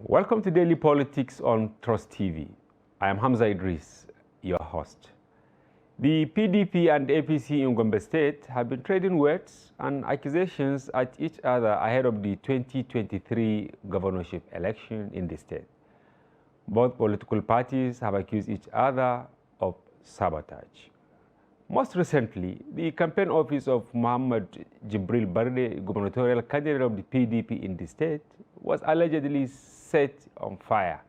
Welcome to Daily Politics on Trust TV. I am Hamza Idris, your host. The PDP and APC in Gombe State have been trading words and accusations at each other ahead of the 2023 governorship election in the state. Both political parties have accused each other of sabotage. Most recently, the campaign office of Muhammad Jibril Barde, gubernatorial candidate of the PDP in the state, was allegedly set on fire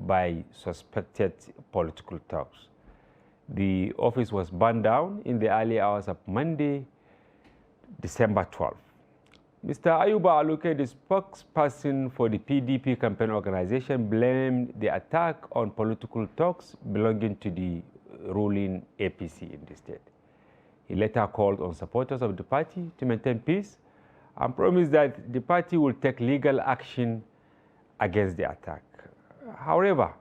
by suspected political thugs. The office was burned down in the early hours of Monday, December 12th. Mr. Ayuba Aluke, the spokesperson for the PDP campaign organization, blamed the attack on political thugs belonging to the ruling APC in the state. He later called on supporters of the party to maintain peace and promised that the party will take legal action against the attack. However,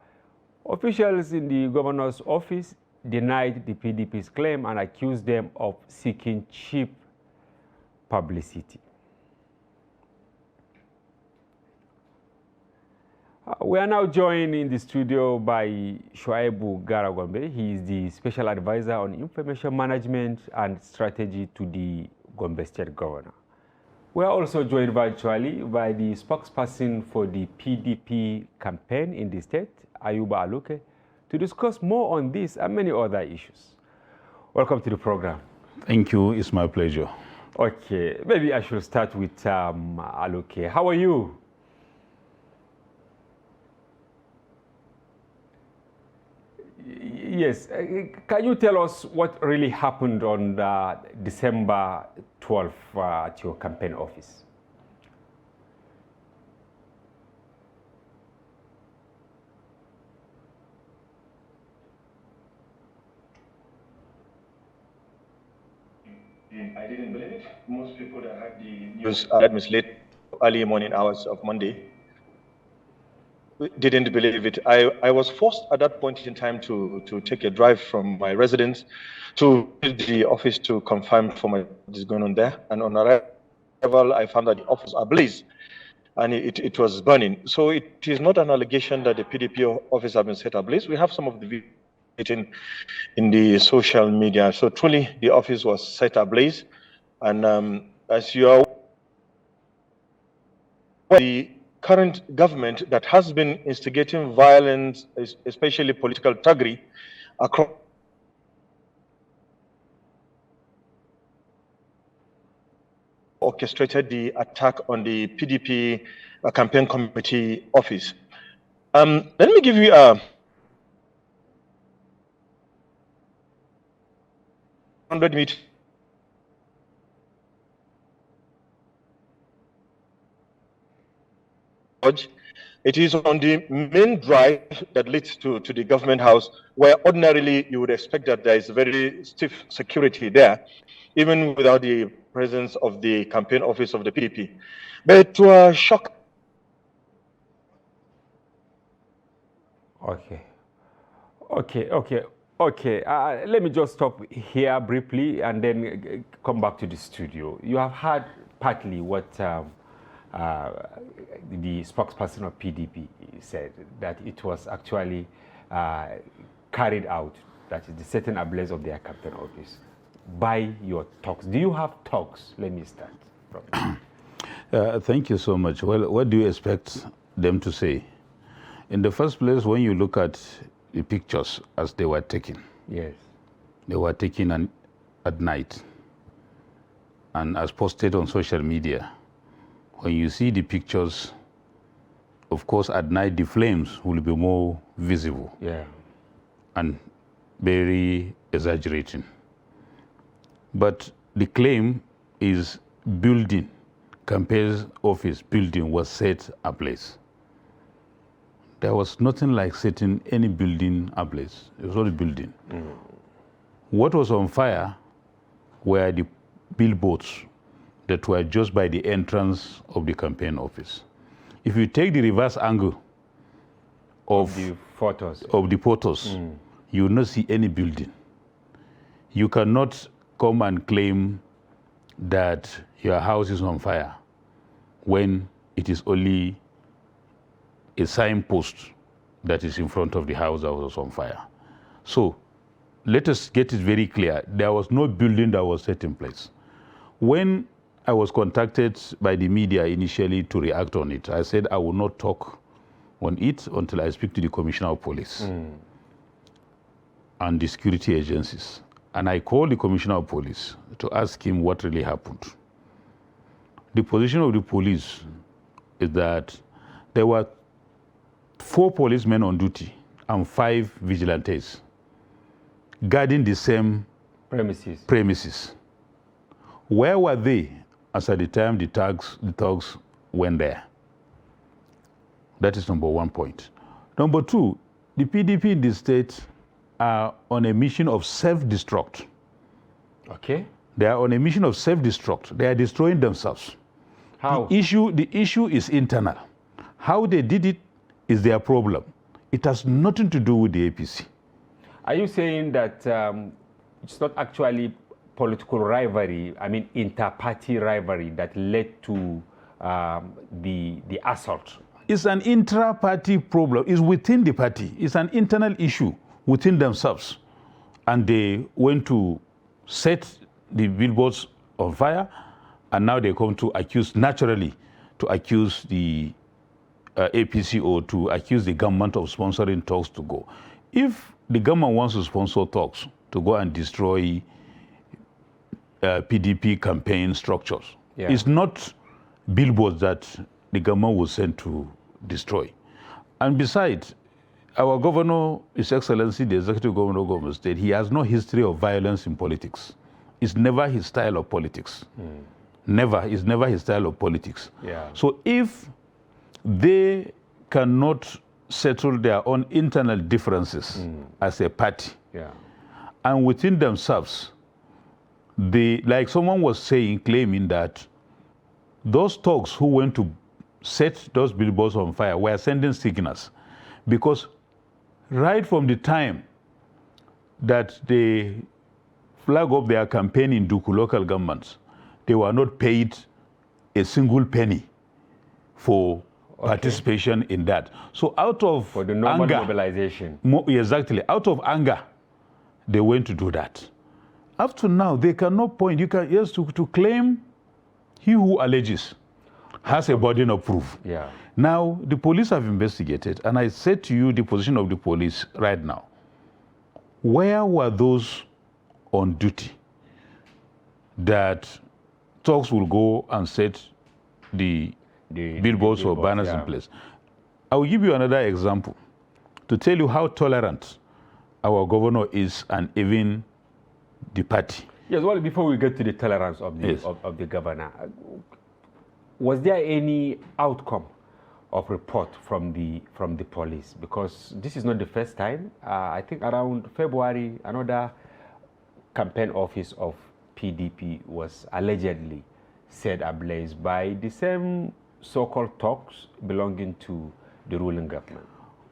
officials in the governor's office denied the PDP's claim and accused them of seeking cheap publicity. We are now joined in the studio by Shuaibu Gombe. He is the Special Advisor on Information Management and Strategy to the Gombe State Governor. We are also joined virtually by the spokesperson for the PDP campaign in the state, Ayuba Aluke, to discuss more on this and many other issues. Welcome to the program. Thank you. It's my pleasure. Okay, maybe I should start with Aluke. How are you? Yes, can you tell us what really happened on December 12th at your campaign office? I didn't believe it. Most people that had the news that misled early morning hours of Monday didn't believe it. I was forced at that point in time to take a drive from my residence to the office to confirm for what is going on there. And on arrival, I found that the office was ablaze and it was burning. So it is not an allegation that the PDP office has been set ablaze. We have some of the videos in the social media. So truly, the office was set ablaze. And as you are aware, the current government that has been instigating violence, especially political thuggery, across orchestrated the attack on the PDP campaign committee office. Let me give you a 100-meter It is on the main drive that leads to the government house, where ordinarily you would expect that there is very stiff security there, even without the presence of the campaign office of the PDP. But to a shock. Okay. Let me just stop here briefly and then come back to the studio. You have heard partly what the spokesperson of PDP said, that it was actually carried out, that is the setting ablaze of their campaign office, by your talks. Do you have talks? Let me start from Thank you so much. Well, what do you expect them to say? In the first place, when you look at the pictures as they were taken, yes, they were taken at night and as posted on social media. When you see the pictures, of course, at night, the flames will be more visible. Yeah. And very exaggerating. But the claim is building, campaign office building was set ablaze. There was nothing like setting any building ablaze. It was not a building. What was on fire were the billboards that were just by the entrance of the campaign office. If you take the reverse angle of the photos, you will not see any building. You cannot come and claim that your house is on fire when it is only a signpost that is in front of the house that was on fire. So let us get it very clear. There was no building that was set in place. When I was contacted by the media initially to react on it, I said I will not talk on it until I speak to the Commissioner of Police and the security agencies. And I called the Commissioner of Police to ask him what really happened. The position of the police is that there were 4 policemen on duty and 5 vigilantes guarding the same premises. Where were they as at the time the thugs went there? That is number 1 point. Number 2, the PDP in the state are on a mission of self-destruct. Okay. They are on a mission of self-destruct. They are destroying themselves. How? The issue is internal. How they did it is their problem. It has nothing to do with the APC. Are you saying that it's not actually political rivalry, I mean inter-party rivalry that led to the assault? It's an intra-party problem. It's within the party. It's an internal issue within themselves. And they went to set the billboards on fire, and now they come to accuse, naturally, to accuse the APC or to accuse the government of sponsoring talks to go. If the government wants to sponsor talks to go and destroy PDP campaign structures, it's not billboards that the government will send to destroy. And besides, our governor, His Excellency, the Executive Governor of Gombe State, he has no history of violence in politics. It's never his style of politics. Never. It's never his style of politics. Yeah. So if they cannot settle their own internal differences as a party, and within themselves, like someone was saying, claiming that those thugs who went to set those billboards on fire were sending signals, because right from the time that they flag up their campaign in Duku local governments, they were not paid a single penny for participation in that. So out of for the normal anger, mobilization. Exactly. Out of anger, they went to do that. Up to now, they cannot point. You can to claim he who alleges has a burden of proof. Yeah. Now, the police have investigated, and I said to you the position of the police right now. Where were those on duty that thugs will go and set the billboards or banners in place? I will give you another example to tell you how tolerant our governor is, and even the party. Yes, well, before we get to the tolerance of the, of the governor, was there any outcome of report from the police? Because this is not the first time. I think around February, another campaign office of PDP was allegedly set ablaze by the same so-called thugs belonging to the ruling government.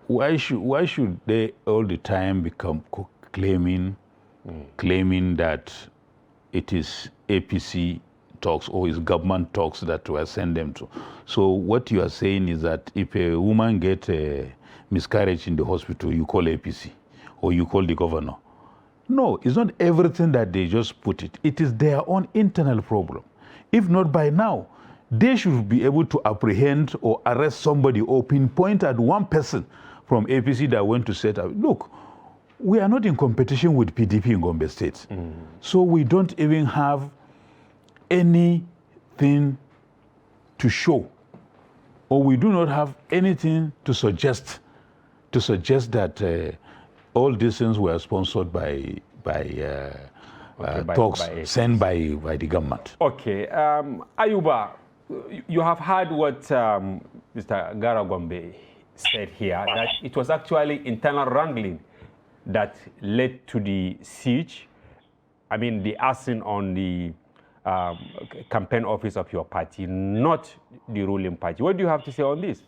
Why should they all the time become claiming that it is APC talks or is government talks that we send them to? So what you are saying is that if a woman gets a miscarriage in the hospital, you call APC or you call the governor. No, it's not everything that they just put it. It is their own internal problem. If not by now, they should be able to apprehend or arrest somebody or pinpoint at one person from APC that went to set up. Look, we are not in competition with PDP in Gombe State. So we don't even have anything to show, or we do not have anything to suggest that all these things were sponsored by talks sent by the government. Okay, Ayuba, you have heard what Mr. Gara Gombe said here, that it was actually internal wrangling that led to the siege, I mean the arson on the campaign office of your party, not the ruling party. What do you have to say on this?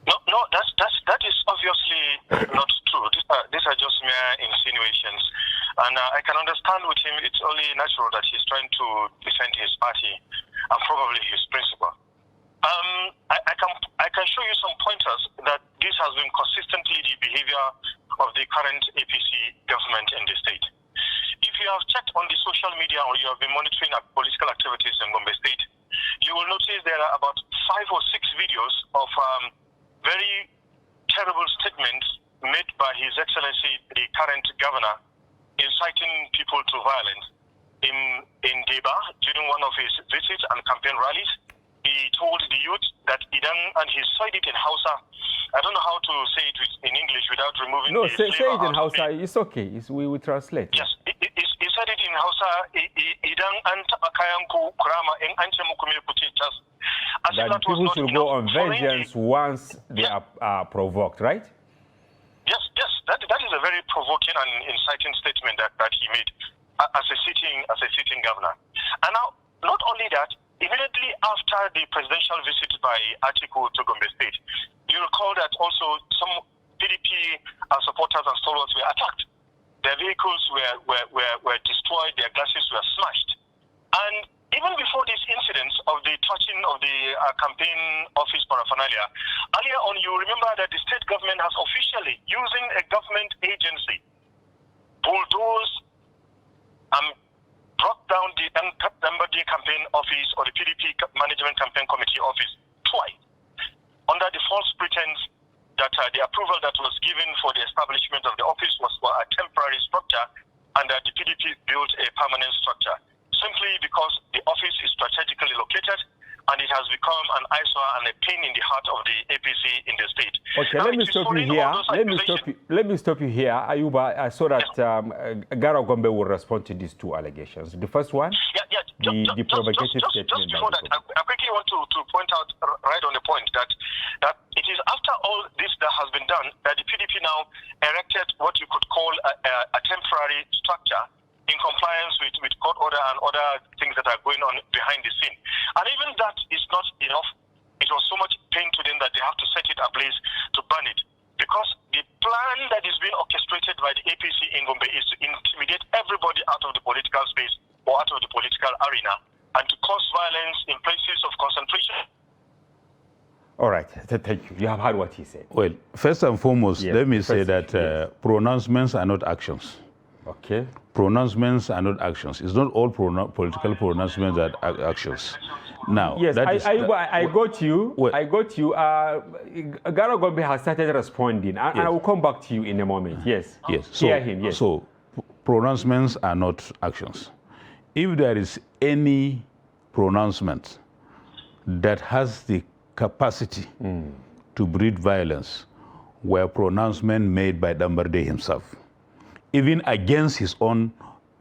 No, that is obviously not true. These are just mere insinuations. And I can understand with him, it's only natural that he's trying to defend his party and probably his principle. I can show you some pointers this has been consistently the behavior of the current APC government in the state. If you have checked on the social media or you have been monitoring political activities in Gombe State, you will notice there are about 5 or 6 videos of very terrible statements made by His Excellency, the current governor, inciting people to violence. In Deba, during one of his visits and campaign rallies, he told the youth that Idan, and he said it in Hausa. I don't know how to say it in English without removing No, the say it in Hausa. the... It's okay. We will translate. Yes, he said it in Hausa. Idan an taɓa kayanku kurama in an ce muku me kuce tas. That people should go on vengeance once they are provoked, right? Yes, that is a very provoking and inciting statement that he made as a sitting governor. And now, not only that, immediately after the presidential visit by Atiku to Gombe State, you recall that also some PDP supporters and stalwarts were attacked. Their vehicles were destroyed, their glasses were smashed. And even before these incidents of the touching of the campaign office paraphernalia, earlier on you remember that the state government has officially, using a government agency, bulldozed and brought down the MBD campaign office or the PDP management campaign committee office twice, under the false pretense that the approval that was given for the establishment of the office was for a temporary structure and that the PDP built a permanent structure, simply because the office is strategically located and it has become an eyesore and a pain in the heart of the APC in the state. Okay, now, let me stop you here. Let me stop you here, Ayuba, so that Garo Gombe will respond to these 2 allegations. The first one, the provocative statement. Just before that, I quickly want to point out right on the point that it is after all this that has been done that the PDP now erected what you could call a temporary structure in compliance with court order and other things that are going on behind the scene. And even that is not enough. It was so much pain to them that they have to set it ablaze to burn it. Because the plan that is being orchestrated by the APC in Gombe is to intimidate everybody out of the political space or out of the political arena and to cause violence in places of concentration. All right, thank you. You have heard what he said. Well, first and foremost, let me say that pronouncements are not actions. Okay. Pronouncements are not actions. It's not all political pronouncements that are actions. Now, yes, I got you. Well, I got you. Garo Gombe has started responding. I will come back to you in a moment. Yes. Yes. Hear him. Yes. So, pronouncements are not actions. If there is any pronouncement that has the capacity to breed violence, were pronouncement made by Dambarde himself, even against his own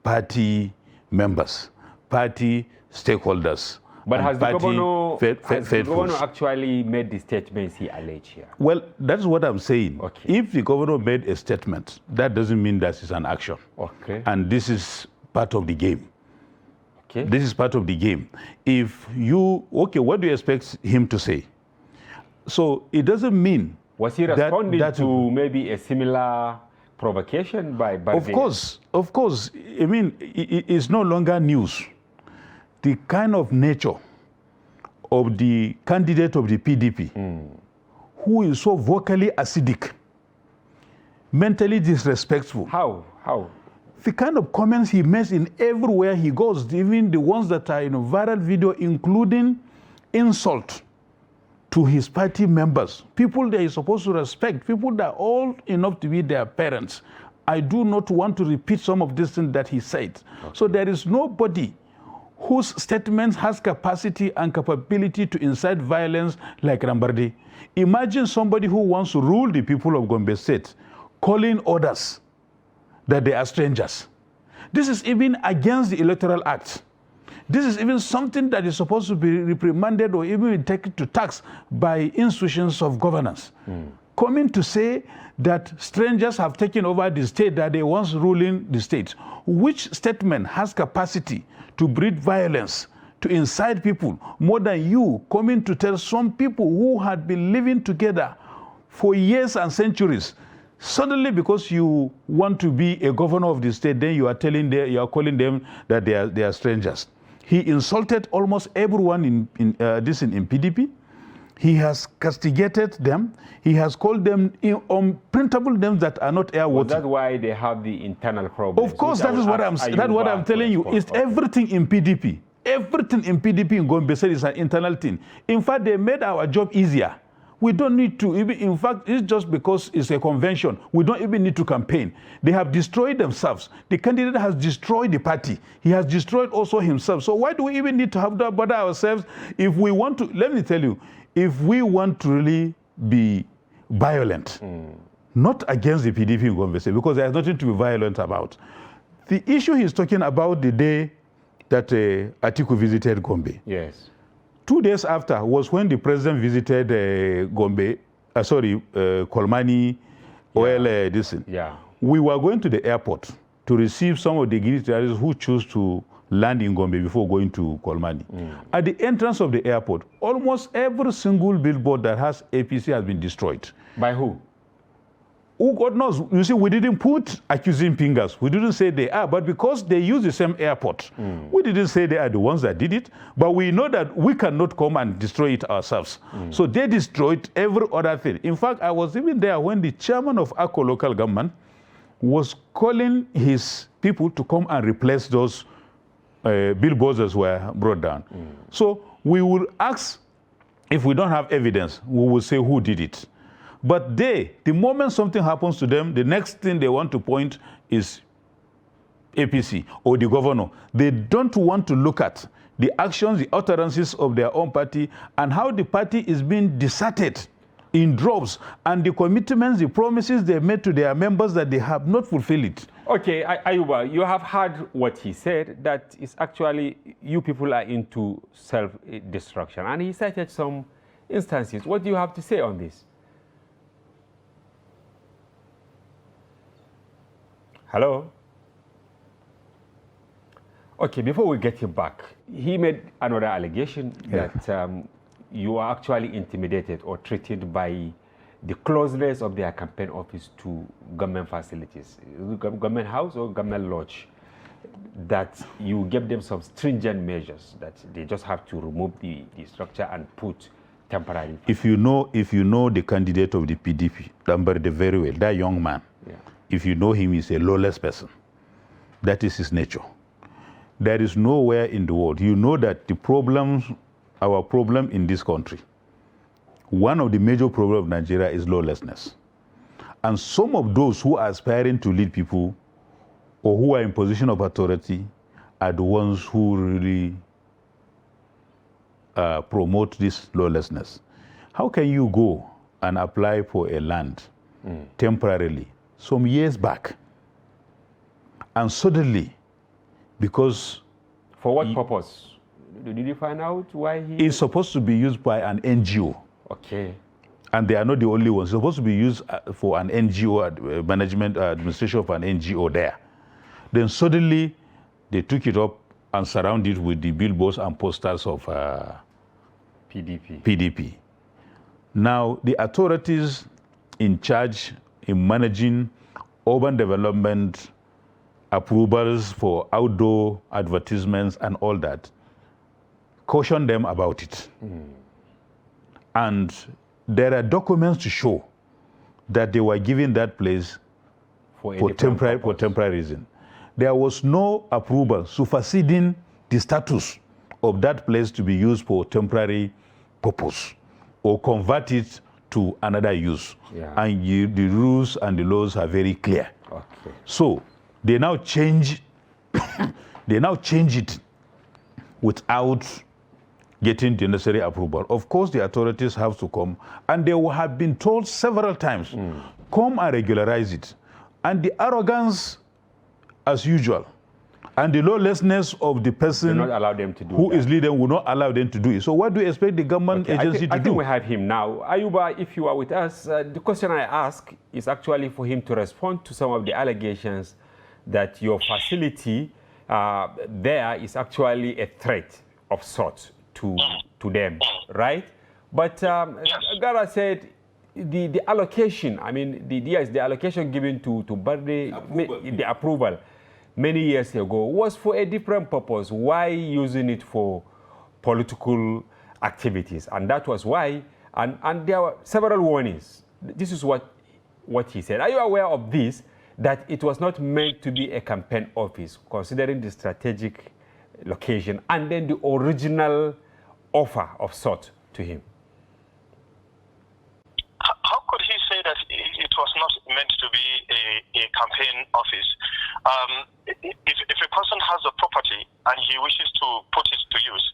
party members, party stakeholders. But has the governor actually made the statements he alleged here? Well, that's what I'm saying. Okay. If the governor made a statement, that doesn't mean that it's an action. Okay. And this is part of the game. Okay. This is part of the game. If you, what do you expect him to say? So it doesn't mean... Was he responding to maybe a similar provocation by Of course. I mean, it's no longer news. The kind of nature of the candidate of the PDP who is so vocally acidic, mentally disrespectful. How? The kind of comments he makes in everywhere he goes, even the ones that are in a viral video, including insult to his party members, people that he's supposed to respect, people that are old enough to be their parents. I do not want to repeat some of this thing that he said. Okay. So there is nobody whose statements has capacity and capability to incite violence like Rambarde. Imagine somebody who wants to rule the people of Gombe State, calling others that they are strangers. This is even against the Electoral Act. This is even something that is supposed to be reprimanded or even taken to tax by institutions of governance. Coming to say that strangers have taken over the state, that they once ruling the state. Which statement has capacity to breed violence, to incite people, more than you coming to tell some people who had been living together for years and centuries, suddenly because you want to be a governor of the state, then you are calling them that they are strangers. He insulted almost everyone in PDP. He has castigated them. He has called them unprintable names that are not airworthy. Well, that's why they have the internal problems. Of course, that's what I'm telling you. It's everything in PDP. Everything in PDP in Gombe said is an internal thing. In fact, they made our job easier. We don't need to, even, in fact, it's just because it's a convention. We don't even need to campaign. They have destroyed themselves. The candidate has destroyed the party. He has destroyed also himself. So why do we even need to have to bother ourselves if we want to, let me tell you, if we want to really be violent, not against the PDP in Gombe State, because there's nothing to be violent about. The issue he's talking about the day that Atiku visited Gombe. Yes. 2 days after was when the president visited Kolmani oil this thing. Yeah. We were going to the airport to receive some of the dignitaries who chose to land in Gombe before going to Kolmani. At the entrance of the airport, almost every single billboard that has APC has been destroyed. By who? Who God knows? You see, we didn't put accusing fingers. We didn't say they are, but because they use the same airport, we didn't say they are the ones that did it. But we know that we cannot come and destroy it ourselves. So they destroyed every other thing. In fact, I was even there when the chairman of Akko local government was calling his people to come and replace those billboards that were brought down. So we will ask, if we don't have evidence, we will say who did it. But the moment something happens to them, the next thing they want to point is APC or the governor. They don't want to look at the actions, the utterances of their own party and how the party is being deserted in droves and the commitments, the promises they made to their members that they have not fulfilled it. Okay, Ayuba, you have heard what he said, that is actually you people are into self-destruction. And he cited some instances. What do you have to say on this? Hello? Okay, before we get him back, he made another allegation that you are actually intimidated or treated by the closeness of their campaign office to government facilities, government house or government lodge, that you give them some stringent measures that they just have to remove the structure and put temporary. If you know the candidate of the PDP, Lamberde very well, that young man, if you know him, he's a lawless person. That is his nature. There is nowhere in the world. You know that the problems, our problem in this country, one of the major problems of Nigeria is lawlessness. And some of those who are aspiring to lead people or who are in position of authority are the ones who really promote this lawlessness. How can you go and apply for a land temporarily some years back and suddenly, because for what purpose? Did you find out why he is supposed to be used by an NGO? Okay. And they are not the only ones. It's supposed to be used for an NGO, management administration of an NGO there. Then suddenly they took it up and surrounded it with the billboards and posters of PDP. Now the authorities in charge in managing urban development, approvals for outdoor advertisements and all that, caution them about it. And there are documents to show that they were given that place for temporary reason. There was no approval superseding the status of that place to be used for temporary purpose or convert it to another use. And the rules and the laws are very clear. Okay. So they now change it without getting the necessary approval. Of course, the authorities have to come, and they have been told several times, come and regularize it. And the arrogance, as usual, and the lawlessness of the person not allow them to do who that. is leading will not allow them to do it. So what do you expect the government agency to do? I think we have him now. Ayuba, if you are with us, the question I ask is actually for him to respond to some of the allegations that your facility there is actually a threat of sorts to them, right? But Gara said the allocation, I mean, the allocation given to Barde, the approval many years ago was for a different purpose. Why using it for political activities? And that was why And there were several warnings. This is what he said. Are you aware of this, that it was not meant to be a campaign office, considering the strategic location and then the original offer of sort to him? How could he say that it was not meant to be a campaign office? If a person has a property and he wishes to put it to use,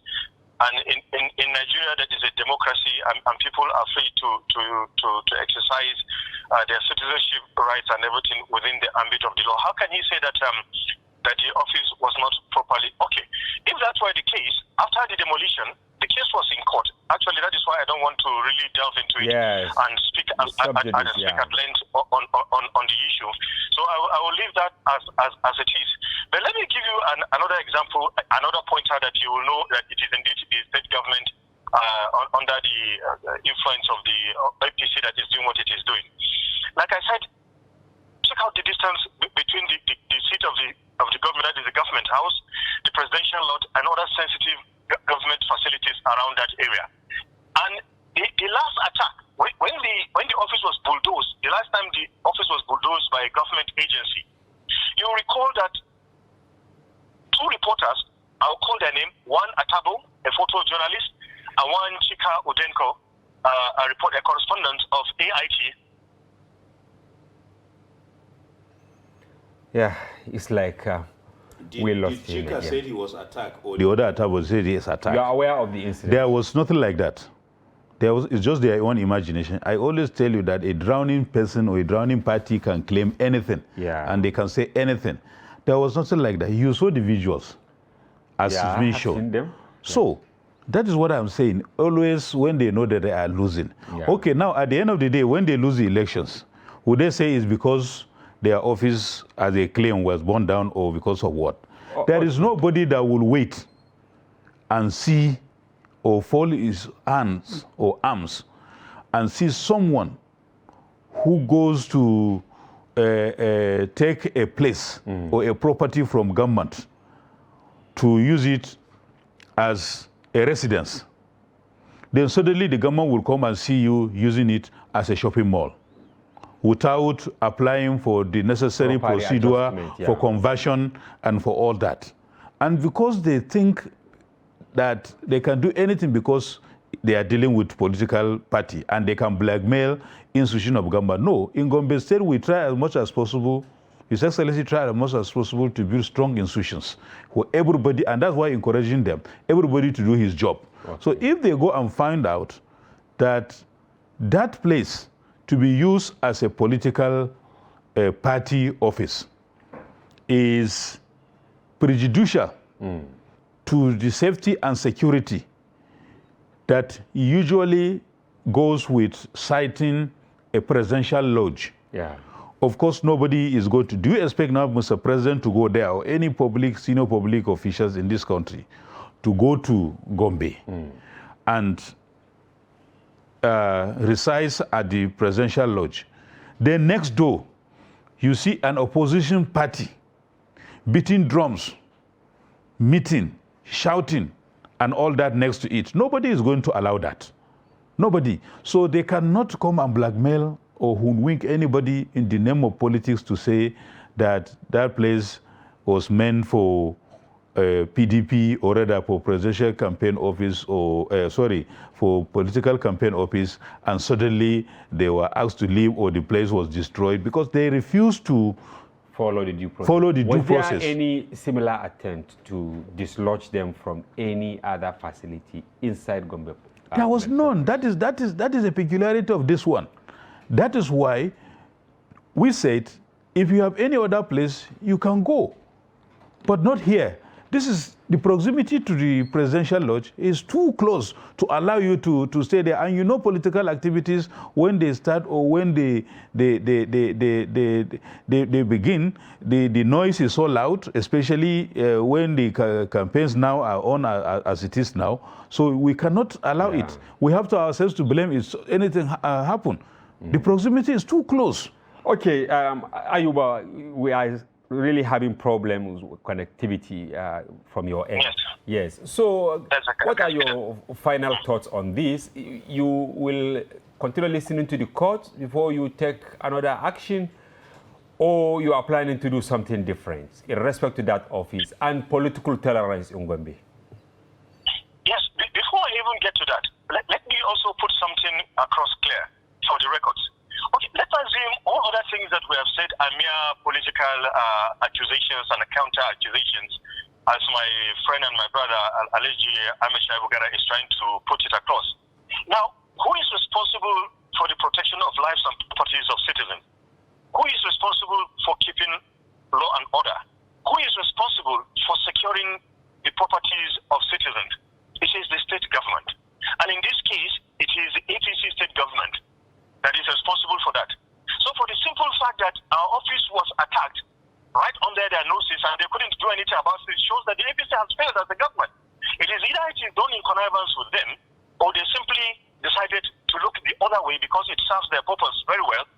and in Nigeria there is a democracy and people are free to exercise their citizenship rights and everything within the ambit of the law, how can he say that that the office was not properly? Okay, if that were the case, after the demolition, the case was in court. Actually, that is why I don't want to really delve into it and speak at length on the issue. So I will leave that as it is. But let me give you another example, another pointer that you will know that it is indeed the state government under the influence of the APC that is doing what it is doing. Like I said, check out the distance between the seat of the government, that is the government house, the presidential lot, and other sensitive government facilities around that area. And the last attack, when the office was bulldozed, the last time the office was bulldozed by a government agency, you recall that two reporters, I'll call their name, one Atabo, a photojournalist, and one Chika Udenko, a correspondent of AIT. Yeah, it's like we lost him. Chika said he was attacked, or the other Atabo said he was attacked? You are aware of the incident? There was nothing like that. It's just their own imagination. I always tell you that a drowning person or a drowning party can claim anything, and they can say anything. There was nothing like that. You saw the visuals as it's being shown. Seen them. So that is what I'm saying. Always when they know that they are losing. Yeah. Okay, now at the end of the day, when they lose the elections, would they say it's because their office, as they claim, was burned down, or because of what? There is nobody that will wait and see or fold his hands or arms and see someone who goes to take a place or a property from government to use it as a residence. Then suddenly the government will come and see you using it as a shopping mall without applying for the necessary procedure for conversion and for all that. And because they think that they can do anything because they are dealing with political party and they can blackmail institution of government. No, in Gombe State, we try as much as possible, His Excellency tried as much as possible to build strong institutions for everybody, and that's why encouraging them, everybody to do his job. Okay. So if they go and find out that that place to be used as a political party office is prejudicial to the safety and security that usually goes with citing a presidential lodge. Yeah. Of course, nobody is going to. Do you expect now Mr. President to go there, or any public, senior public officials in this country to go to Gombe and resides at the presidential lodge? Then next door, you see an opposition party beating drums, meeting, shouting, and all that next to it. Nobody is going to allow that. Nobody. So they cannot come and blackmail or hoodwink anybody in the name of politics to say that that place was meant for PDP, or rather for presidential campaign office, or for political campaign office, and suddenly they were asked to leave or the place was destroyed because they refused to follow the due process. Was there any similar attempt to dislodge them from any other facility inside Gombe? There was none. That is a peculiarity of this one. That is why we said, if you have any other place, you can go, but not here. This is the proximity to the presidential lodge is too close to allow you to stay there. And you know, political activities, when they start or when they begin, the noise is so loud, especially when the campaigns now are on as it is now. So we cannot allow it. We have to ourselves to blame if anything happen. The proximity is too close. Okay, Ayuba, we are really having problems with connectivity from your end. Yes. Yes. So what are correct. your final thoughts on this? You will continue listening to the court before you take another action, or you are planning to do something different in respect to that office and political tolerance in Gombe? Yes, before I even get to that, let me also put something across clear for the records. Okay, let's assume all other things that we have said are mere political accusations and counter accusations, as my friend and my brother, Alhaji Ahmed Shaibugara, is trying to put it across. Now, who is responsible for the protection of lives and properties of citizens? Who is responsible for keeping law and order? Who is responsible for securing the properties of citizens? It is the state government. And in this case, it is the APC state government that is responsible for that. So for the simple fact that our office was attacked right under their noses and they couldn't do anything about it, shows that the APC has failed as a government. It is either it is done in connivance with them, or they simply decided to look the other way because it serves their purpose very well,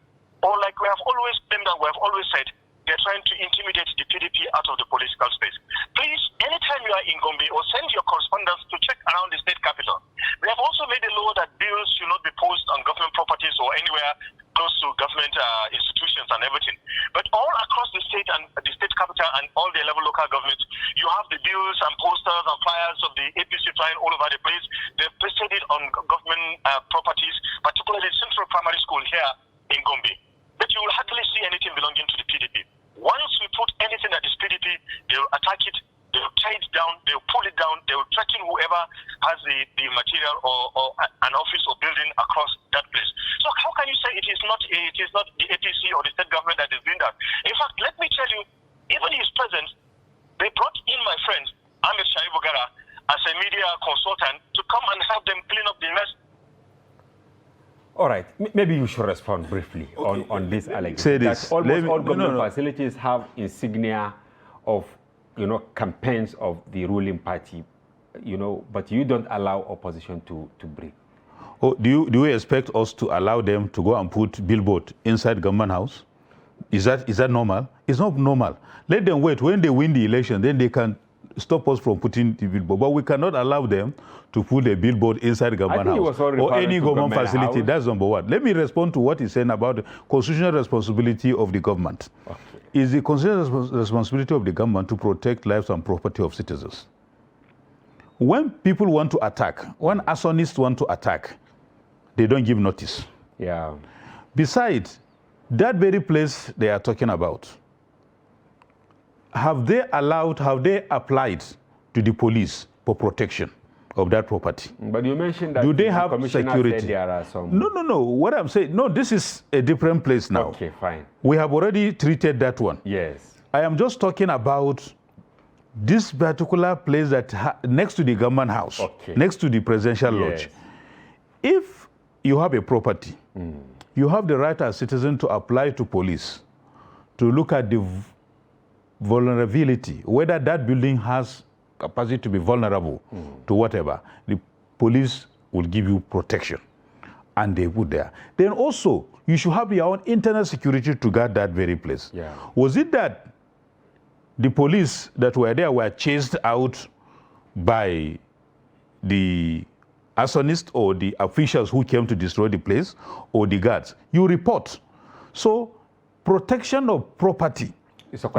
or like we have always claimed and we have always said, they're trying to intimidate the PDP out of the political space. Please, anytime you are in Gombe, or send your correspondence to check around the state capital. We have also made a law that bills should not be posted on government properties or anywhere close to government institutions and everything. But all across the state and the state capital and all the 11 local governments, you have the bills and posters and flyers of the APC flying all over the place. They've pasted it on government properties, particularly Central Primary School here in Gombe. But you will hardly see anything belonging to the PDP. Once we put anything that is PDP, they will attack it, they will tear it down, they will pull it down, they will threaten whoever has the material or an office or building across that place. So how can you say it is not the APC or the state government that is doing that? In fact, let me tell you, even his presence, they brought in my friend Ahmed Shaibugara as a media consultant to come and help them clean up the mess. All right, maybe you should respond briefly on this allegation. Say this. That almost all government facilities have insignia of, campaigns of the ruling party, but you don't allow opposition to breathe. Oh, do you expect us to allow them to go and put billboard inside government house? Is that normal? It's not normal. Let them wait. When they win the election, then they can stop us from putting the billboard. But we cannot allow them to put a billboard inside government house or any government facility. House. That's number one. Let me respond to what he's saying about the constitutional responsibility of the government. Okay. Is the constitutional responsibility of the government to protect lives and property of citizens. When people want to attack, when arsonists want to attack, they don't give notice. Yeah. Besides, that very place they are talking about, have they applied to the police for protection of that property? But you mentioned that do they have security? Said there are some... No. What I'm saying, no, this is a different place now. Okay, fine. We have already treated that one. Yes. I am just talking about this particular place that next to the government house, next to the presidential lodge. If you have a property, you have the right as a citizen to apply to police to look at the vulnerability, whether that building has capacity to be vulnerable to whatever. The police will give you protection, and they put there. Then also, you should have your own internal security to guard that very place. Yeah. Was it that the police that were there were chased out by the arsonists or the officials who came to destroy the place, or the guards? You report. So protection of property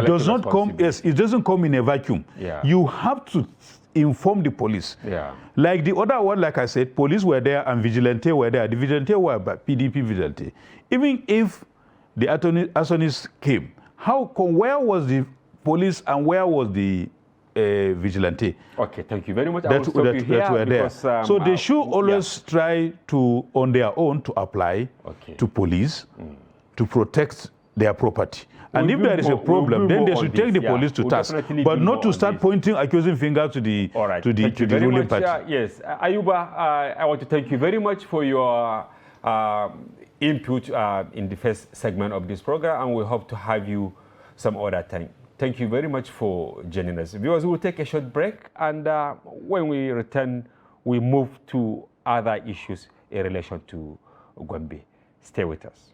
does not come, it doesn't come in a vacuum. Yeah. You have to inform the police. Yeah. Like the other one, like I said, police were there and vigilante were there. The vigilante were PDP vigilante. Even if the arsonists came, where was the police and where was the vigilante? Okay, thank you very much. I will stop you here were because, there. So they should always try to, on their own, to apply to police to protect their property. And if there is a problem, then they should take the police to task, but not to start pointing accusing fingers to the ruling party. Yes, Ayuba, I want to thank you very much for your input in the first segment of this program, and we hope to have you some other time. Thank you very much for joining us. Viewers, we'll take a short break, and when we return, we move to other issues in relation to Gombe. Stay with us.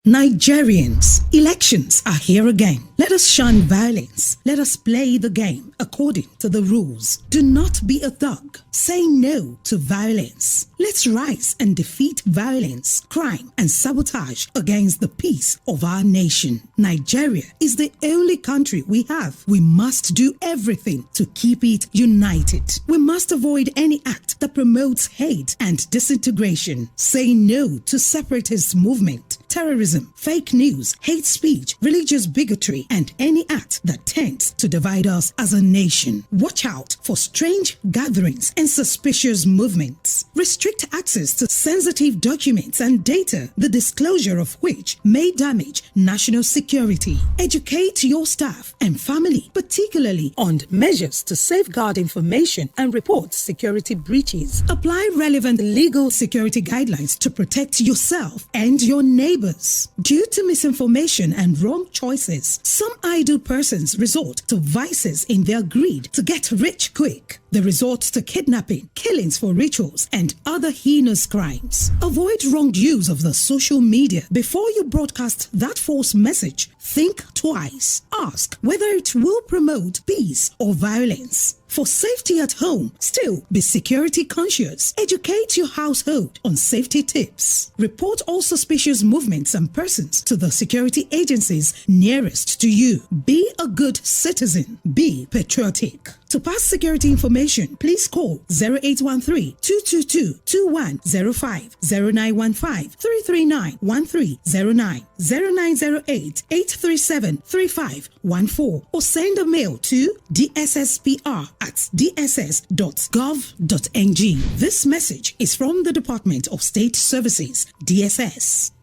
Nigerians, elections are here again. Let us shun violence. Let us play the game according to the rules. Do not be a thug. Say no to violence. Let's rise and defeat violence, crime, and sabotage against the peace of our nation. Nigeria is the only country we have. We must do everything to keep it united. We must avoid any act that promotes hate and disintegration. Say no to separatist movement, terrorism, fake news, hate speech, religious bigotry, and any act that tends to divide us as a nation. Watch out for strange gatherings and suspicious movements. Restrict access to sensitive documents and data, the disclosure of which may damage national security. Educate your staff and family, particularly on measures to safeguard information and report security breaches. Apply relevant legal security guidelines to protect yourself and your neighbors. Due to misinformation and wrong choices, some idle persons resort to vices in their greed to get rich quick. They resort to kidnapping, killings for rituals, and other heinous crimes. Avoid wrong use of the social media. Before you broadcast that false message, think twice. Ask whether it will promote peace or violence. For safety at home, still be security conscious. Educate your household on safety tips. Report all suspicious movements and persons to the security agencies nearest to you. Be a good citizen. Be patriotic. To pass security information, please call 0813-222-2105, 0915-339-1309, 0908-837-3514, or send a mail to dsspr@dss.gov.ng. This message is from the Department of State Services, DSS.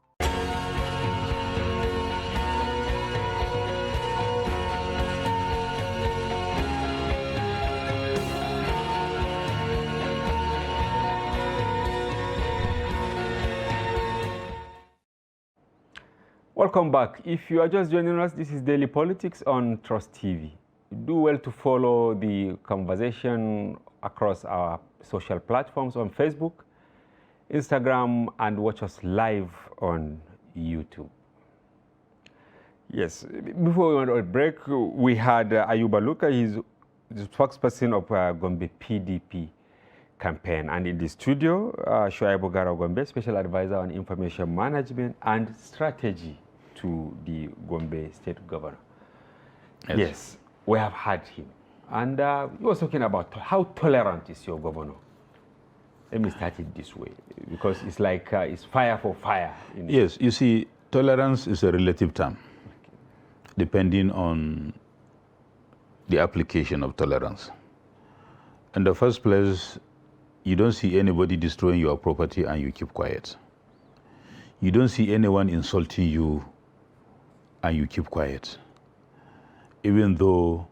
Welcome back. If you are just joining us, this is Daily Politics on Trust TV. Do well to follow the conversation across our social platforms on Facebook, Instagram, and watch us live on YouTube. Yes, before we went on break, we had Ayuba Luka. He's the spokesperson of Gombe PDP campaign. And in the studio, Shoaibu Gara Gombe, Special Advisor on Information Management and Strategy to the Gombe State Governor. Yes, we have had him. And he was talking about how tolerant is your governor. Let me start it this way, because it's like it's fire for fire. Yes, you see, tolerance is a relative term, depending on the application of tolerance. In the first place, you don't see anybody destroying your property and you keep quiet. You don't see anyone insulting you and you keep quiet. Even though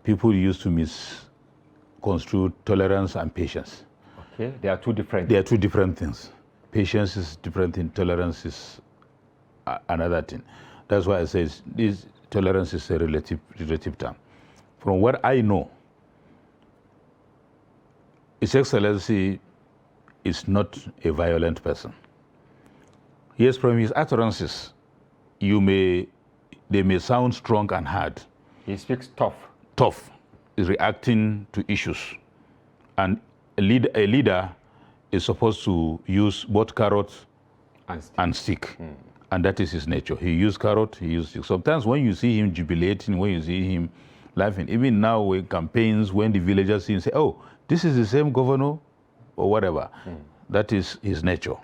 people used to misconstrue tolerance and patience. Okay, they are two different. They are two different things. Patience is different thing, tolerance is another thing. That's why I say this tolerance is a relative term. From what I know, His Excellency is not a violent person. Yes, from his utterances, they may sound strong and hard. He speaks tough. Tough, is reacting to issues. And a leader is supposed to use both carrot and stick. And that is his nature. He used carrot, he used stick. Sometimes when you see him jubilating, when you see him laughing, even now with campaigns, when the villagers see him say, oh, this is the same governor, or whatever. That is his nature.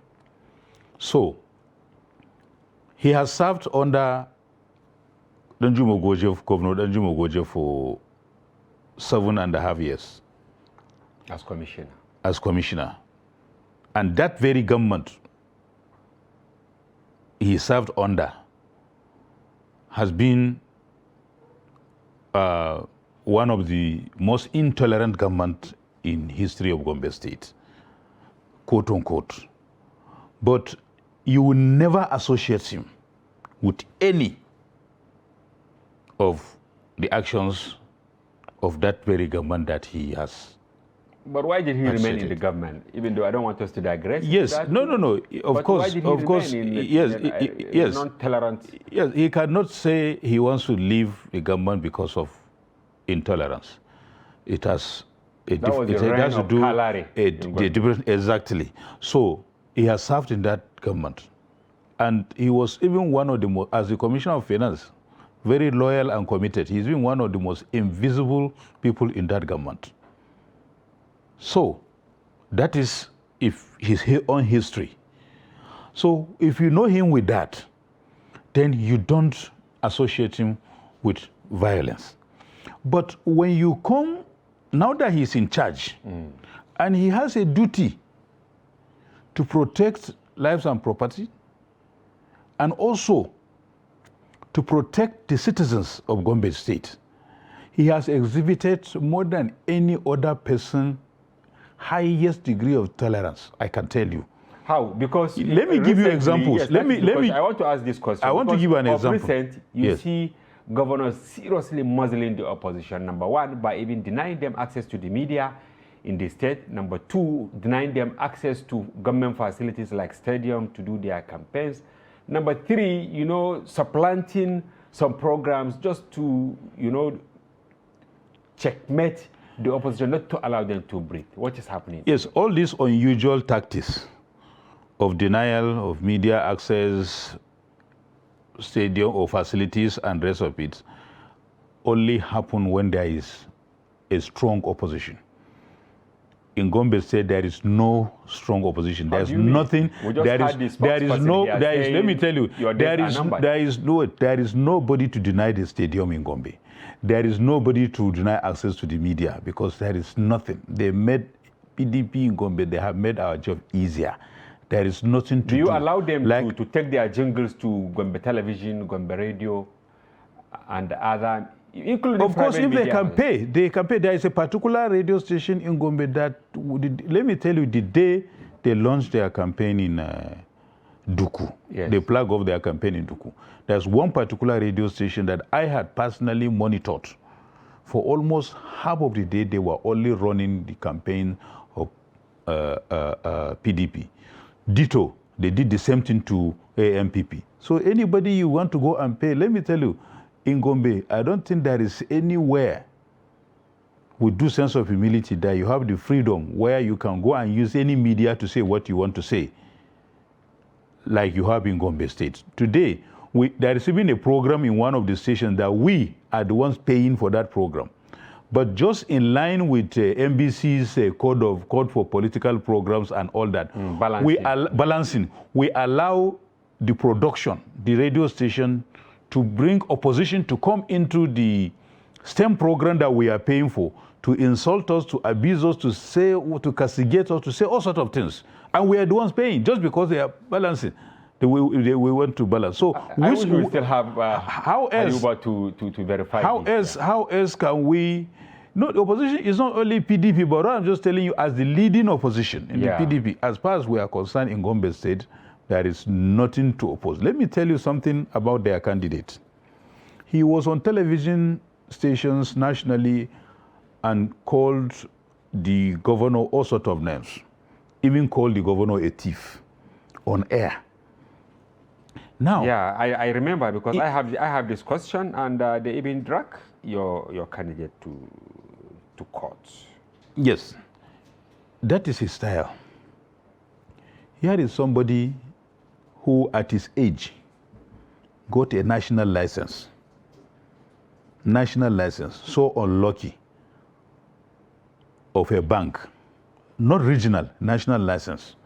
So, he has served under Governor Danjuma Goje for 7.5 years. As commissioner. As commissioner. And that very government he served under has been one of the most intolerant government in history of Gombe State, quote unquote. But you will never associate him with any of the actions of that very government that he has But why did he remain in participated. the government? Even though I don't want us to digress. Yes, no. Of But course, why did he of course, remain in yes, non-tolerant? yes. He cannot say he wants to leave the government because of intolerance. It has That was the reign has to of do Kalari in the different exactly. So he has served in that government, and he was even one of the most, as the Commissioner of Finance, very loyal and committed. He's been one of the most invisible people in that government. So that is his own history. So if you know him with that, then you don't associate him with violence. But when you come, now that he's in charge, and he has a duty to protect lives and property, and also to protect the citizens of Gombe State, he has exhibited more than any other person highest degree of tolerance, I can tell you. How? Because let me give you examples. Yes, let me. I want to ask this question. I want to give you an example. Recent, you Yes. see governors seriously muzzling the opposition. Number one, by even denying them access to the media in the state. Number two, denying them access to government facilities like stadium to do their campaigns. Number three, supplanting some programs just to, checkmate the opposition, not to allow them to breathe. What is happening? Yes, all these unusual tactics of denial of media access, stadium or facilities and rest of it only happen when there is a strong opposition. In Gombe State, there is no strong opposition. There's nothing. There is let me tell you, there is nobody to deny the stadium in Gombe. There is nobody to deny access to the media because there is nothing. They made PDP in Gombe, they have made our job easier. There is nothing to do. Do you allow them to take their jingles to Gombe Television, Gombe Radio, and other, including of course, if media? they can pay. There is a particular radio station in Gombe that, let me tell you, the day they launched their campaign in Duku, yes. They plug off their campaign in Duku. There's one particular radio station that I had personally monitored. For almost half of the day, they were only running the campaign of PDP. Ditto, they did the same thing to AMPP. So anybody you want to go and pay, let me tell you, in Gombe, I don't think there is anywhere with due sense of humility that you have the freedom where you can go and use any media to say what you want to say, like you have in Gombe State. Today, there is even a program in one of the stations that we are the ones paying for that program. But just in line with NBC's code for political programs and all that, we allow the production, the radio station, to bring opposition to come into the STEM program that we are paying for, to insult us, to abuse us, to say, to castigate us, to say all sorts of things. And we are the ones paying just because they are balancing. We want to balance. So we still have how else to verify. How else can we? No, the opposition is not only PDP, but I'm just telling you, as the leading opposition in the PDP, as far as we are concerned in Gombe State, there is nothing to oppose. Let me tell you something about their candidate. He was on television stations nationally and called the governor all sorts of names, even called the governor a thief on air. Now, yeah, I remember because I have this question, and they even drag your candidate to court. Yes, that is his style. Here is somebody who, at his age, got a national license. National license, so unlucky, of a bank, not regional, national license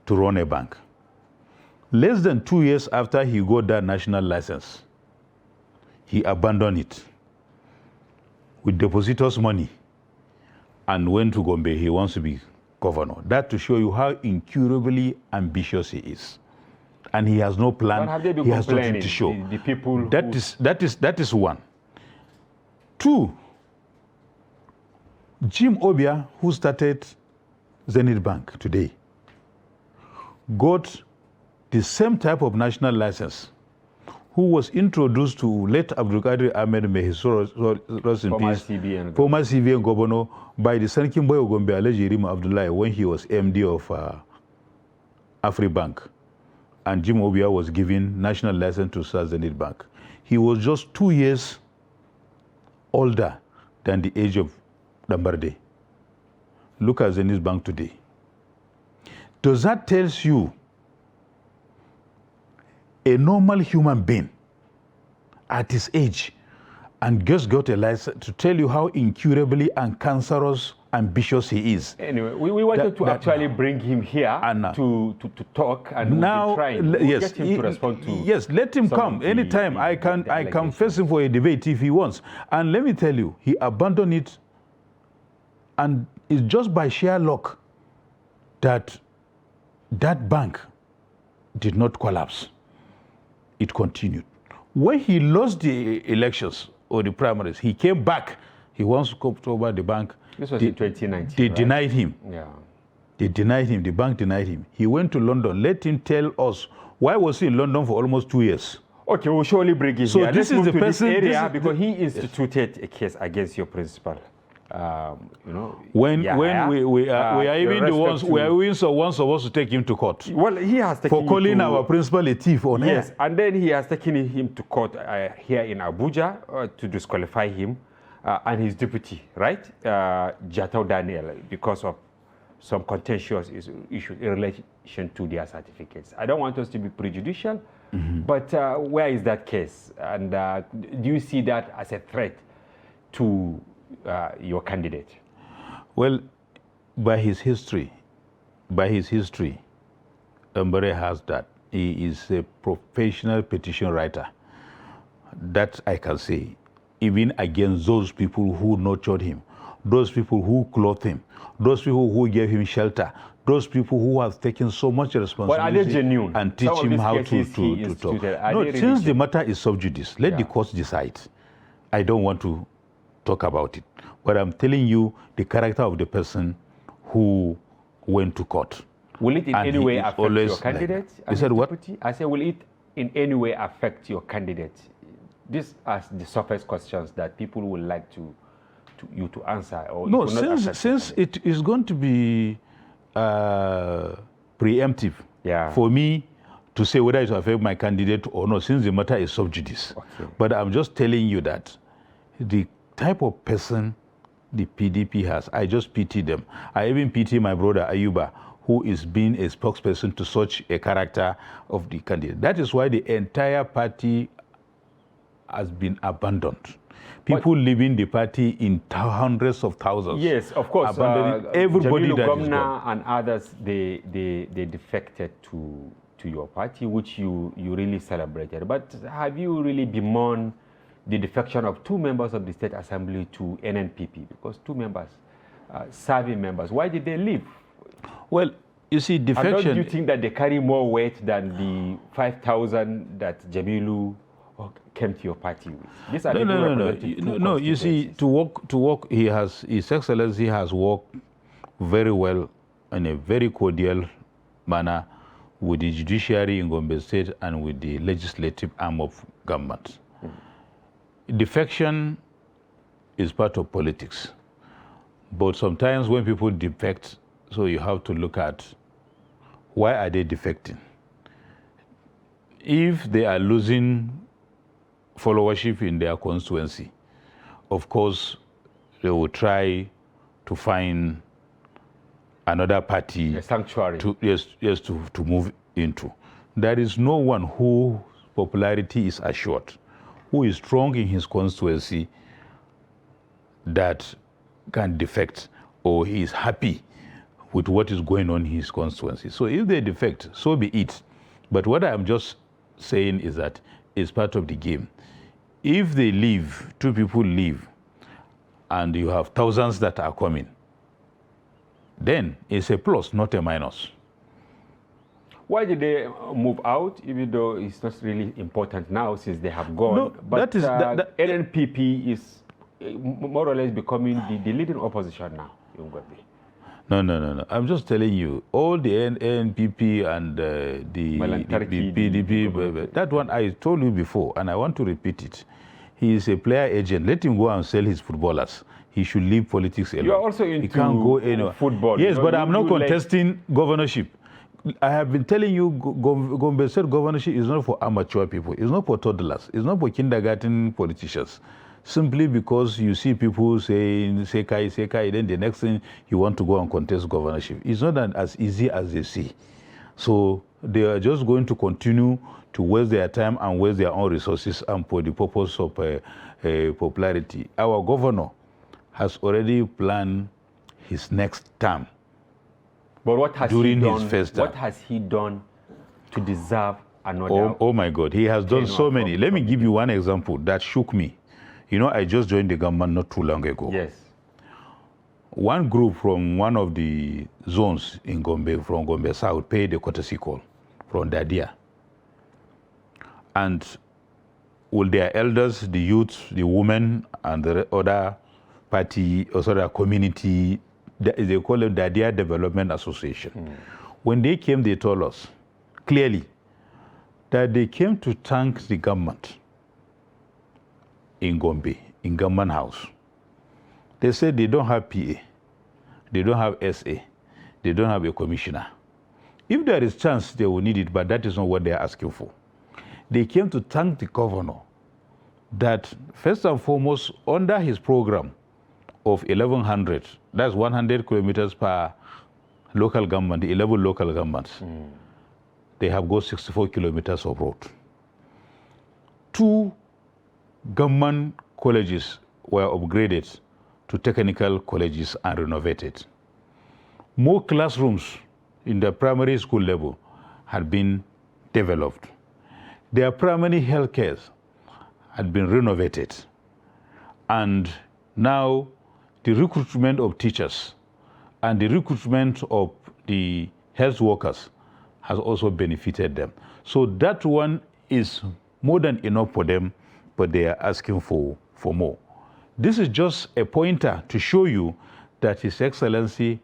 to run a bank. Less than 2 years after he got that national license, he abandoned it with depositors' money and went to Gombe. He wants to be governor. That to show you how incurably ambitious he is. And he has no plan. But have they been he has complaining, nothing to show. The people that is one. Two, Jim Obia, who started Zenith Bank today, got the same type of national license, who was introduced to late Abdulkadir Ahmed, may his soul rest in peace, former CBN governor, by the Sankin Boy of Gombe, Alhaji Rima Abdullahi, when he was MD of AfriBank, and Jim Obia was given national license to start Zenith Bank. He was just 2 years older than the age of Dambarde. Look at Zenith Bank today. Does that tell you a normal human being at his age and just got a license to tell you how incurably and cancerous ambitious he is? Anyway, we wanted to actually bring him here to talk, and now, get him to respond to. Yes, let him come anytime. I can face him for a debate if he wants. And let me tell you, he abandoned it, and it's just by sheer luck that that bank did not collapse. It continued. When he lost the elections or the primaries, he came back. He wants to come over the bank. This was in 2019. They denied him. Yeah. They denied him. The bank denied him. He went to London. Let him tell us why was he in London for almost 2 years. Okay, we'll surely bring him so here. This Let's is move the to person. This area because he instituted a case against your principal. You know, when we are even the ones we are even so ones supposed to take him to court. Well, he has taken for calling our principal a thief on air. Yes, and then he has taken him to court here in Abuja to disqualify him and his deputy, right, Jatau Daniel, because of some contentious issues in relation to their certificates. I don't want us to be prejudicial, but where is that case? And do you see that as a threat to your candidate? Well, by his history, Mbere has that. He is a professional petition writer. That I can say, even against those people who nurtured him, those people who clothed him, those people who gave him shelter, those people who have taken so much responsibility are they genuine? And teach him how to talk. No, since the matter is sub judice, let the courts decide. I don't want to talk about it. But I'm telling you the character of the person who went to court. Will it in any way affect your candidate? Like, you said what? I said, will it in any way affect your candidate? These are the surface questions that people would like you to answer. Or no, since it is going to be preemptive for me to say whether it will affect my candidate or not, since the matter is sub judice. Okay. But I'm just telling you that the type of person the PDP has, I just pity them. I even pity my brother Ayuba, who is being a spokesperson to such a character of the candidate. That is why the entire party has been abandoned. People leaving the party in hundreds of thousands. Yes, of course. Everybody Jamilu that is gone. And others, they defected to your party, which you really celebrated. But have you really bemoaned the defection of 2 members of the State Assembly to NNPP? Because 2 members, serving members, why did they leave? Well, you see, defection... And don't you think that they carry more weight than the 5,000 that Jamilu came to your party with? These are no. You see, to work, His Excellency has worked very well in a very cordial manner with the judiciary in Gombe State and with the legislative arm of government. Defection is part of politics, but sometimes when people defect, so you have to look at why are they defecting. If they are losing followership in their constituency, of course, they will try to find another party, a sanctuary, to move into. There is no one whose popularity is assured, who is strong in his constituency, that can defect or he is happy with what is going on in his constituency. So if they defect, so be it. But what I'm just saying is that it's part of the game. If they leave, 2 people leave, and you have thousands that are coming, then it's a plus, not a minus. Why did they move out, even though it's not really important now since they have gone? No, but NNPP is more or less becoming the leading opposition now in Gombe. No. I'm just telling you, all the NPP and the PDP, that one I told you before, and I want to repeat it. He is a player agent. Let him go and sell his footballers. He should leave politics alone. You are also into he can't go anywhere. Football. Yes, but I'm not contesting governorship. I have been telling you, Gombe State governorship is not for amateur people. It's not for toddlers. It's not for kindergarten politicians. Simply because you see people saying, Sekai, then the next thing you want to go and contest governorship. It's not as easy as they see. So they are just going to continue to waste their time and waste their own resources and for the purpose of popularity. Our governor has already planned his next term. But what has during he done, his first term. What has he done to deserve another? Oh my God, he has done so many. Let me give you one example that shook me. You know, I just joined the government not too long ago. Yes. One group from one of the zones in Gombe, from Gombe South, paid a courtesy call from Dadia. And with their elders, the youth, the women, and the other party, also the community, they call it Dadia Development Association. When they came, they told us clearly that they came to thank the government in Gombe, in Government House. They said they don't have PA, they don't have SA, they don't have a commissioner. If there is chance, they will need it, but that is not what they are asking for. They came to thank the governor that, first and foremost, under his program of 1,100, that's 100 kilometers per local government, 11 local governments, they have got 64 kilometers of road. 2 government colleges were upgraded to technical colleges and renovated. More classrooms in the primary school level had been developed. Their primary health care had been renovated. And now the recruitment of teachers and the recruitment of the health workers has also benefited them. So that one is more than enough for them, but they are asking for more. This is just a pointer to show you that His Excellency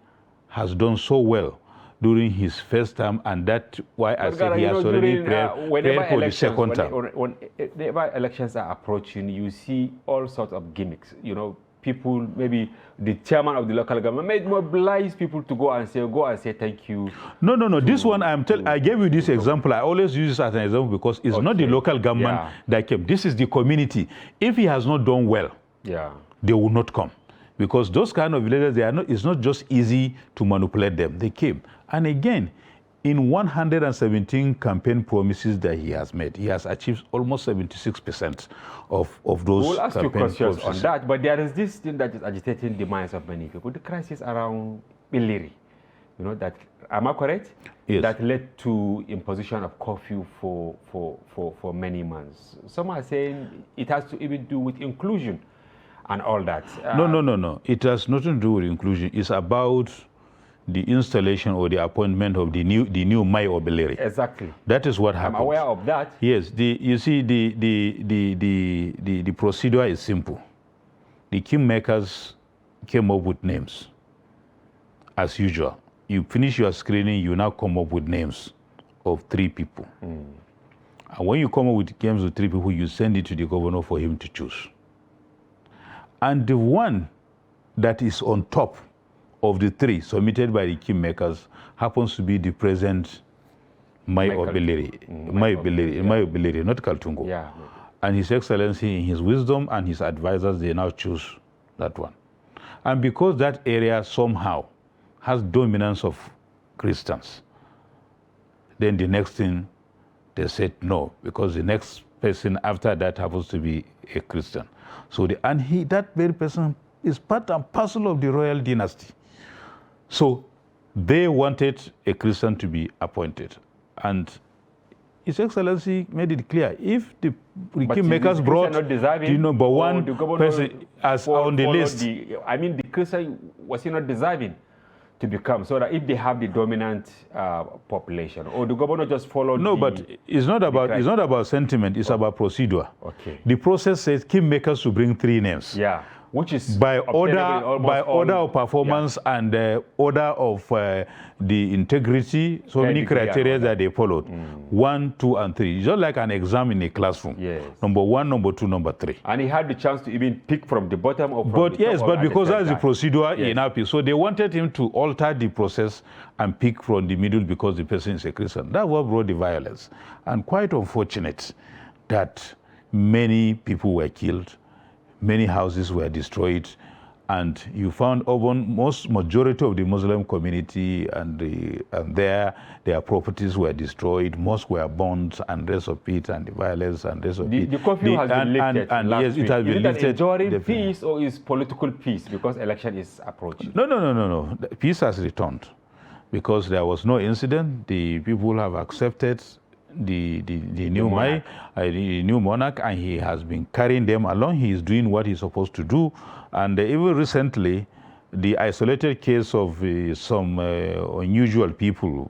has done so well during his first term, and that's why I said he has already prepared for the second term. Whenever elections are approaching, you see all sorts of gimmicks. You know, people, maybe the chairman of the local government may mobilize people to go and say thank you. No. This one I gave you this example. I always use this as an example because it's not the local government that came. This is the community. If he has not done well, they will not come. Because those kind of leaders, it's not just easy to manipulate them. They came. And again, in 117 campaign promises that he has made, he has achieved almost 76% of those we'll ask you questions promises. on that, but there is this thing that is agitating the minds of many people, the crisis around Iliri. You know, that, am I correct? Yes. That led to imposition of curfew for many months. Some are saying it has to even do with inclusion and all that. No. It has nothing to do with inclusion. It's about the installation or the appointment of the new Mai Obeleri. Exactly. That is what happened. I'm aware of that. Yes. You see, the procedure is simple. The kingmakers came up with names, as usual. You finish your screening, you now come up with names of 3 people. And when you come up with names of 3 people, you send it to the governor for him to choose. And the one that is on top of the 3 submitted by the kingmakers happens to be the present Mai Obeleri, not Kaltungo. Yeah. And His Excellency, in his wisdom and his advisors, they now choose that one. And because that area somehow has dominance of Christians, then the next thing they said no, because the next person after that happens to be a Christian. So that very person is part and parcel of the royal dynasty. So they wanted a Christian to be appointed. And His Excellency made it clear, if the kingmakers brought the number 1 person as on the list. The Christian, was he not deserving to become, so that if they have the dominant population, or the governor just followed? No, but it's not about sentiment. It's about procedure. Okay. The process says kingmakers to bring 3 names. Yeah. which is by obtainable in order almost all- of performance and order of the integrity, so many Degree and criteria all that they followed. 1, 2, and 3. Just like an exam in a classroom. Yes. Number 1, number 2, number 3. And he had the chance to even pick from the bottom or from But the top yes, or but at the because same that's the time. procedure Yes. in API, so they wanted him to alter the process and pick from the middle because the person is a Christian. That's what brought the violence. And quite unfortunate that many people were killed, many houses were destroyed, and you found majority of the Muslim community and their properties were destroyed, mosques were burned, and rest of it, and the violence and rest of it. The curfew has been lifted last yes, week. it has been Is lifted. it an enduring definitely. peace or is political peace because election is approaching? No. The peace has returned because there was no incident. The people have accepted the new monarch, and he has been carrying them along. He is doing what he's supposed to do. And even recently, the isolated case of some unusual people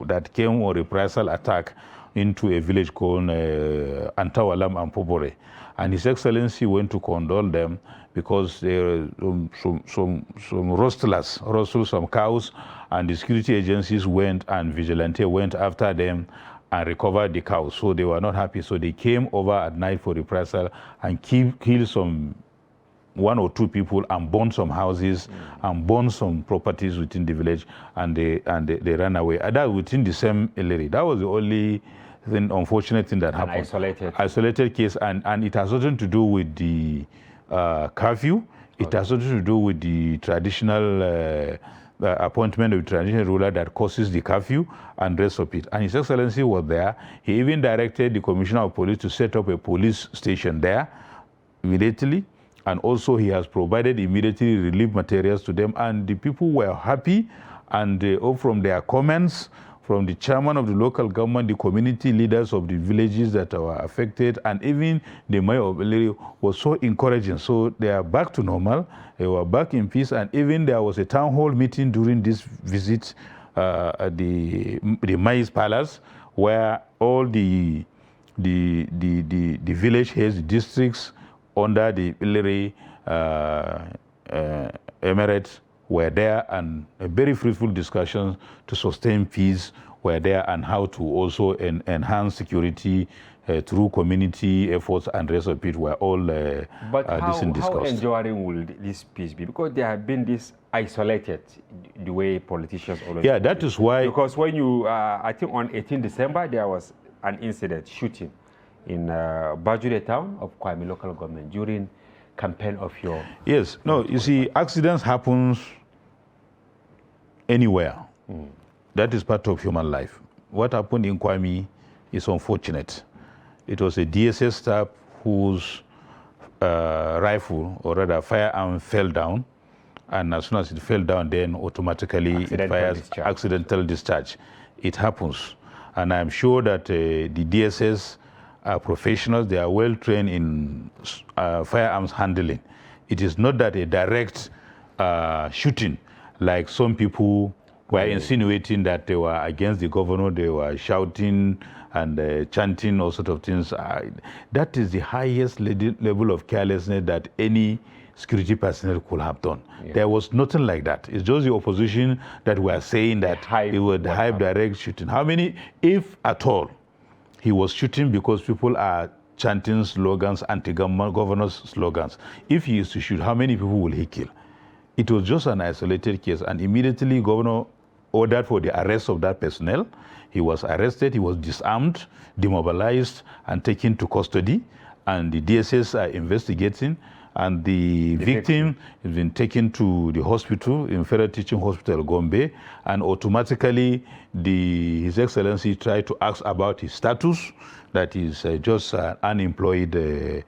that came on reprisal attack into a village called Antawalam and Pobore. And His Excellency went to condole them because there were some rustlers rustled some cows, and the security agencies went and vigilante went after them and recovered the cows. So they were not happy. So they came over at night for reprisal and killed some 1 or 2 people and burned some houses and burned some properties within the village, and they ran away. And that within the same area. That was the only unfortunate thing that happened. Isolated case, and it has nothing to do with the curfew. It has nothing to do with the traditional appointment of the traditional ruler that causes the curfew and rest of it. And His Excellency was there. He even directed the Commissioner of Police to set up a police station there immediately. And also he has provided immediately relief materials to them. And the people were happy. And from their comments, from the chairman of the local government, the community leaders of the villages that were affected, and even the mayor of Eliri was so encouraging. So they are back to normal. They were back in peace. And even there was a town hall meeting during this visit at the Maize Palace, where all the village heads, the districts under the Eliri Emirates were there, and a very fruitful discussions to sustain peace were there, and how to also enhance security through community efforts and rest of it were all But how discussed. enduring will this peace be? Because they have been this isolated, the way politicians always. Yeah, that is why. Because when you, I think on 18 December, there was an incident, shooting, in Bajure town of Kwame local government during campaign of your... Yes, no, you see, accidents happens anywhere. That is part of human life. What happened in Kwame is unfortunate. It was a DSS staff whose rifle, or rather firearm, fell down. And as soon as it fell down, then automatically it fires accidental discharge. It happens. And I'm sure that the DSS are professionals. They are well trained in firearms handling. It is not that a direct shooting, like some people were insinuating that they were against the governor, they were shouting and chanting all sorts of things. That is the highest level of carelessness that any security personnel could have done. Yeah. There was nothing like that. It's just the opposition that were saying that it would hype direct shooting. How many, if at all, he was shooting because people are chanting slogans, anti-governors slogans. If he is to shoot, how many people will he kill? It was just an isolated case, and immediately governor ordered for the arrest of that personnel. He was arrested, he was disarmed, demobilized, and taken to custody, and the DSS are investigating, and the victim has been taken to the hospital, in Federal Teaching Hospital, Gombe, and automatically His Excellency tried to ask about his status, that is just an unemployed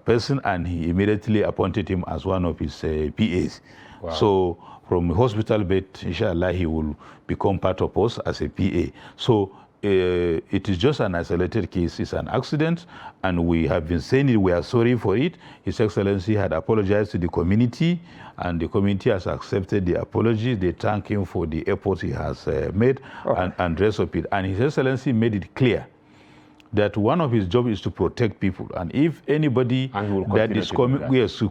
person, and he immediately appointed him as one of his PAs. Wow. So from the hospital bed, inshallah, he will become part of us as a PA. So it is just an isolated case. It's an accident, and we have been saying it. We are sorry for it. His Excellency had apologized to the community, and the community has accepted the apology. They thank him for the efforts he has made and rest of it. And His Excellency made it clear that one of his jobs is to protect people. And if anybody that is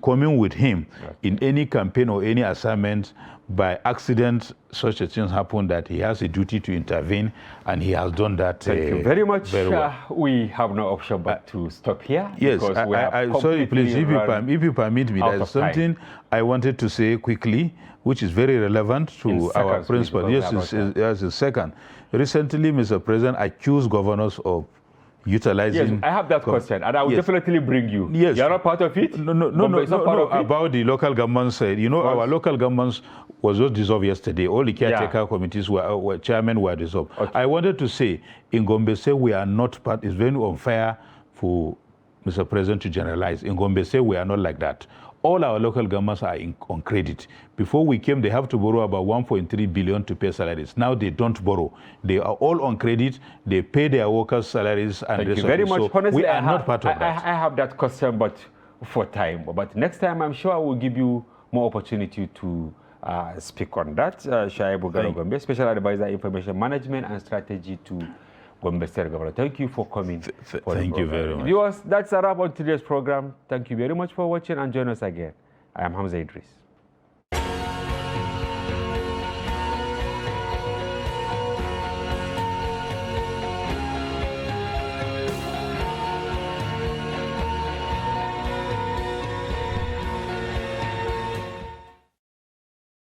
coming with him in any campaign or any assignment, by accident, such a thing happened, that he has a duty to intervene, and he has done that. Thank you very much. Very well. We have no option but to stop here. Yes, sorry, please, if you permit me, there's something I wanted to say quickly, which is very relevant to our principle. Yes, it's a second. Recently, Mr. President accused governors of utilizing... Yes, I have that question, and I will definitely bring you. Yes. You're not part of it? No, about the local governments. Our local governments was just dissolved yesterday. All the caretaker committees chairmen were dissolved. Okay. I wanted to say, in Gombe State, we are not part... It's very unfair for Mr. President to generalize. In Gombe State, we are not like that. All our local governments are on credit. Before we came, they have to borrow about 1.3 billion to pay salaries. Now they don't borrow. They are all on credit. They pay their workers' salaries. And Thank you very much. So honestly, we are not part of that. I have that question, but for time. But next time, I'm sure I will give you more opportunity to speak on that. Shaibu Gombe, Special Advisor, Information Management and Strategy to Gombe State Governor. Thank you for coming. Thank you very much. Viewers, that's a wrap on today's program. Thank you very much for watching, and join us again. I am Hamza Idris.